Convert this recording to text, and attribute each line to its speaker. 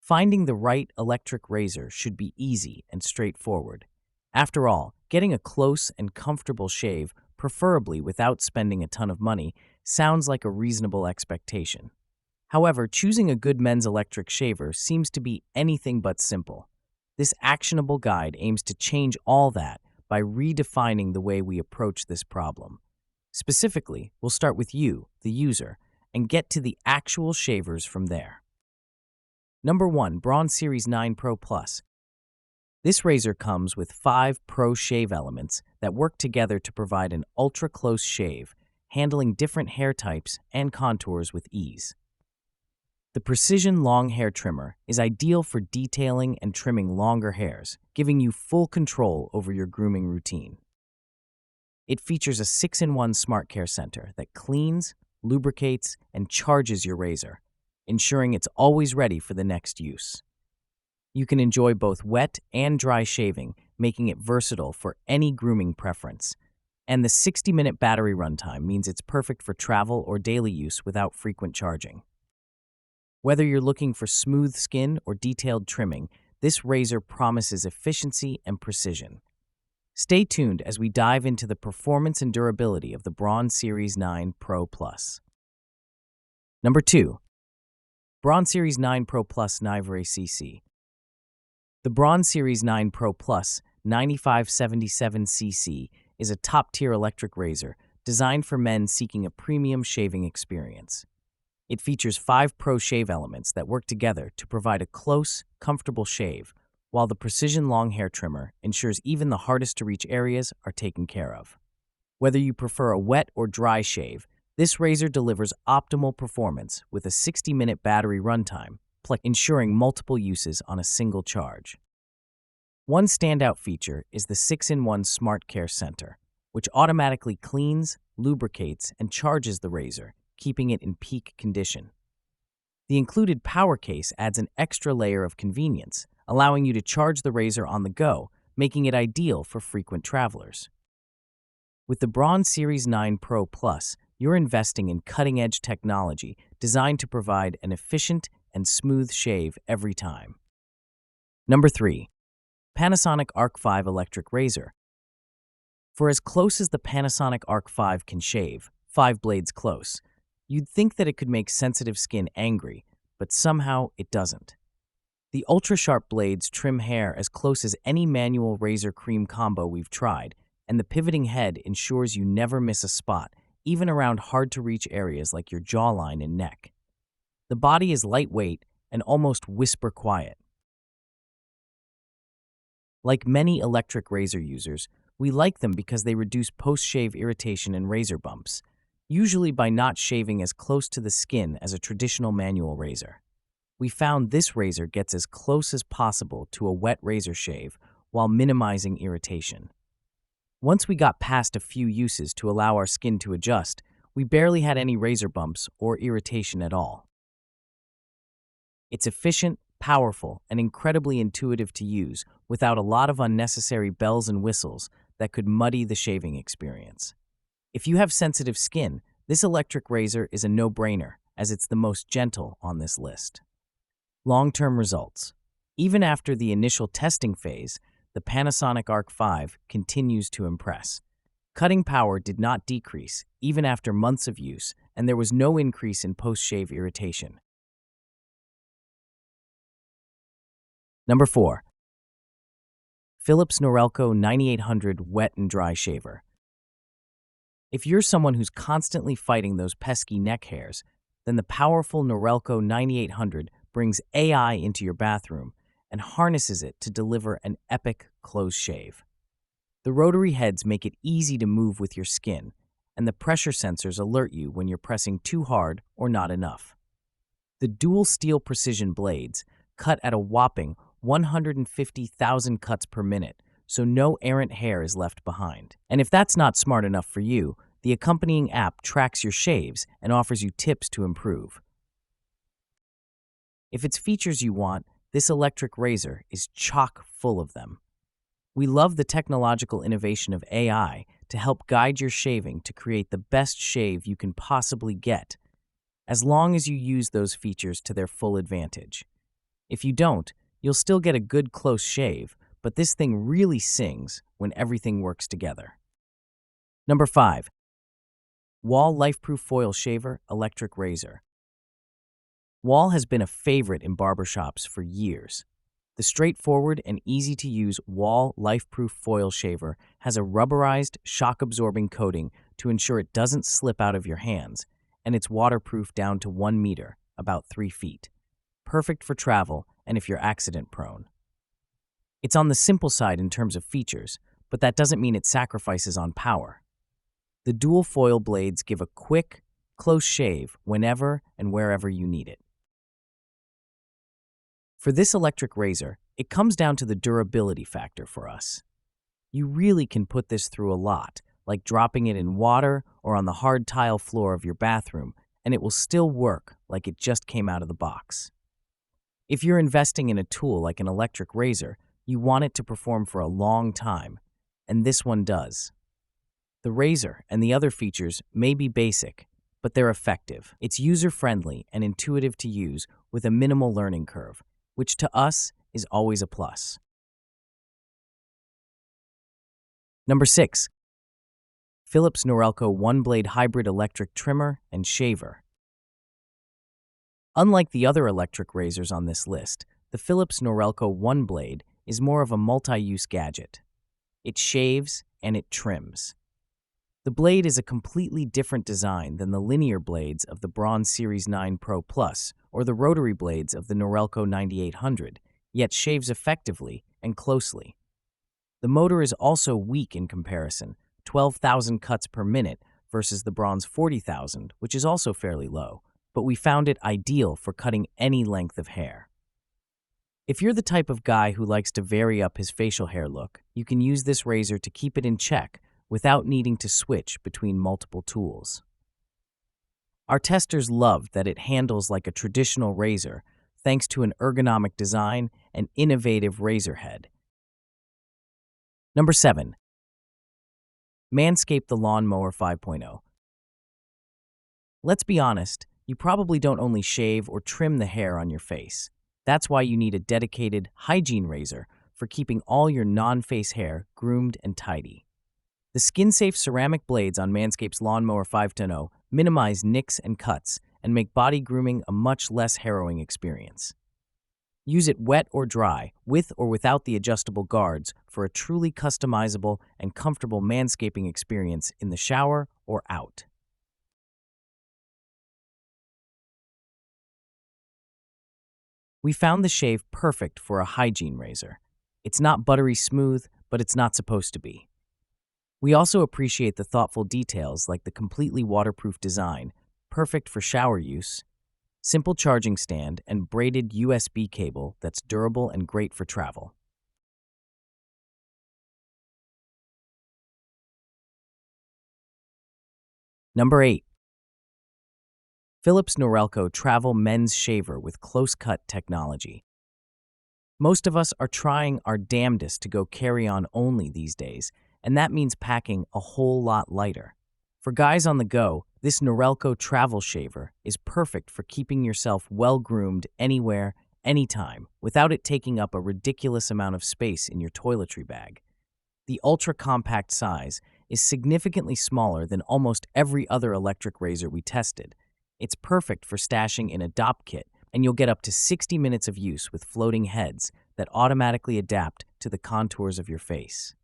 Speaker 1: Finding the right electric razor should be easy and straightforward. After all, getting a close and comfortable shave, preferably without spending a ton of money, sounds like a reasonable expectation. However, choosing a good men's electric shaver seems to be anything but simple. This actionable guide aims to change all that by redefining the way we approach this problem. Specifically, we'll start with you, the user, and get to the actual shavers from there. Number 1. Braun Series 9 Pro Plus. This razor comes with 5 Pro shave elements that work together to provide an ultra-close shave, handling different hair types and contours with ease. The Precision Long Hair Trimmer is ideal for detailing and trimming longer hairs, giving you full control over your grooming routine. It features a 6-in-1 Smart Care Center that cleans, lubricates, and charges your razor, ensuring it's always ready for the next use. You can enjoy both wet and dry shaving, making it versatile for any grooming preference. And the 60-minute battery runtime means it's perfect for travel or daily use without frequent charging. Whether you're looking for smooth skin or detailed trimming, this razor promises efficiency and precision. Stay tuned as we dive into the performance and durability of the Braun Series 9 Pro Plus. Number 2. Braun Series 9 Pro Plus 95cc. The Braun Series 9 Pro Plus 9577cc is a top-tier electric razor designed for men seeking a premium shaving experience. It features 5 Pro shave elements that work together to provide a close, comfortable shave, while the Precision Long Hair Trimmer ensures even the hardest-to-reach areas are taken care of. Whether you prefer a wet or dry shave, this razor delivers optimal performance with a 60-minute battery runtime, ensuring multiple uses on a single charge. One standout feature is the 6-in-1 Smart Care Center, which automatically cleans, lubricates, and charges the razor, keeping it in peak condition. The included power case adds an extra layer of convenience, allowing you to charge the razor on the go, making it ideal for frequent travelers. With the Braun Series 9 Pro Plus, you're investing in cutting-edge technology designed to provide an efficient and smooth shave every time. Number 3. Panasonic Ark 5 Electric Razor. For as close as the Panasonic Ark 5 can shave, 5 blades close, you'd think that it could make sensitive skin angry, but somehow it doesn't. The ultra-sharp blades trim hair as close as any manual razor cream combo we've tried, and the pivoting head ensures you never miss a spot, even around hard-to-reach areas like your jawline and neck. The body is lightweight and almost whisper quiet. Like many electric razor users, we like them because they reduce post-shave irritation and razor bumps, usually by not shaving as close to the skin as a traditional manual razor. We found this razor gets as close as possible to a wet razor shave while minimizing irritation. Once we got past a few uses to allow our skin to adjust, we barely had any razor bumps or irritation at all. It's efficient, powerful, and incredibly intuitive to use without a lot of unnecessary bells and whistles that could muddy the shaving experience. If you have sensitive skin, this electric razor is a no-brainer, as it's the most gentle on this list. Long-term results. Even after the initial testing phase, the Panasonic Ark 5 continues to impress. Cutting power did not decrease, even after months of use, and there was no increase in post-shave irritation. Number 4. Phillips Norelco 9800 Wet and Dry Shaver. If you're someone who's constantly fighting those pesky neck hairs, then the powerful Norelco 9800 brings AI into your bathroom and harnesses it to deliver an epic close shave. The rotary heads make it easy to move with your skin, and the pressure sensors alert you when you're pressing too hard or not enough. The dual steel precision blades cut at a whopping 150,000 cuts per minute, so no errant hair is left behind. And if that's not smart enough for you, the accompanying app tracks your shaves and offers you tips to improve. If it's features you want, this electric razor is chock full of them. We love the technological innovation of AI to help guide your shaving to create the best shave you can possibly get, as long as you use those features to their full advantage. If you don't, you'll still get a good close shave, but this thing really sings when everything works together. Number 5. Wall Lifeproof Foil Shaver Electric Razor. Wall has been a favorite in barbershops for years. The straightforward and easy-to-use Wall Lifeproof Foil Shaver has a rubberized, shock-absorbing coating to ensure it doesn't slip out of your hands, and it's waterproof down to 1 meter, about 3 feet. Perfect for travel and if you're accident-prone. It's on the simple side in terms of features, but that doesn't mean it sacrifices on power. The dual foil blades give a quick, close shave whenever and wherever you need it. For this electric razor, it comes down to the durability factor for us. You really can put this through a lot, like dropping it in water or on the hard tile floor of your bathroom, and it will still work like it just came out of the box. If you're investing in a tool like an electric razor, you want it to perform for a long time, and this one does. The razor and the other features may be basic, but they're effective. It's user-friendly and intuitive to use with a minimal learning curve, which to us is always a plus. Number 6. Phillips Norelco OneBlade Hybrid Electric Trimmer and Shaver. Unlike the other electric razors on this list, the Phillips Norelco OneBlade is more of a multi-use gadget. It shaves and it trims. The blade is a completely different design than the linear blades of the Braun Series 9 Pro Plus or the rotary blades of the Norelco 9800, yet shaves effectively and closely. The motor is also weak in comparison, 12,000 cuts per minute versus the Braun's 40,000, which is also fairly low, but we found it ideal for cutting any length of hair. If you're the type of guy who likes to vary up his facial hair look, you can use this razor to keep it in check without needing to switch between multiple tools. Our testers loved that it handles like a traditional razor thanks to an ergonomic design and innovative razor head. Number 7. Manscaped the Lawnmower 5.0. Let's be honest, you probably don't only shave or trim the hair on your face. That's why you need a dedicated hygiene razor for keeping all your non-face hair groomed and tidy. The skin-safe ceramic blades on Manscaped's Lawnmower 5.0 minimize nicks and cuts and make body grooming a much less harrowing experience. Use it wet or dry, with or without the adjustable guards, for a truly customizable and comfortable manscaping experience in the shower or out. We found the shave perfect for a hygiene razor. It's not buttery smooth, but it's not supposed to be. We also appreciate the thoughtful details like the completely waterproof design, perfect for shower use, simple charging stand, and braided USB cable that's durable and great for travel. Number 8. Phillips Norelco Travel Men's Shaver with Close-Cut Technology. Most of us are trying our damnedest to go carry-on only these days, and that means packing a whole lot lighter. For guys on the go, this Norelco travel shaver is perfect for keeping yourself well-groomed anywhere, anytime, without it taking up a ridiculous amount of space in your toiletry bag. The ultra-compact size is significantly smaller than almost every other electric razor we tested. It's perfect for stashing in a DOP kit, and you'll get up to 60 minutes of use with floating heads that automatically adapt to the contours of your face.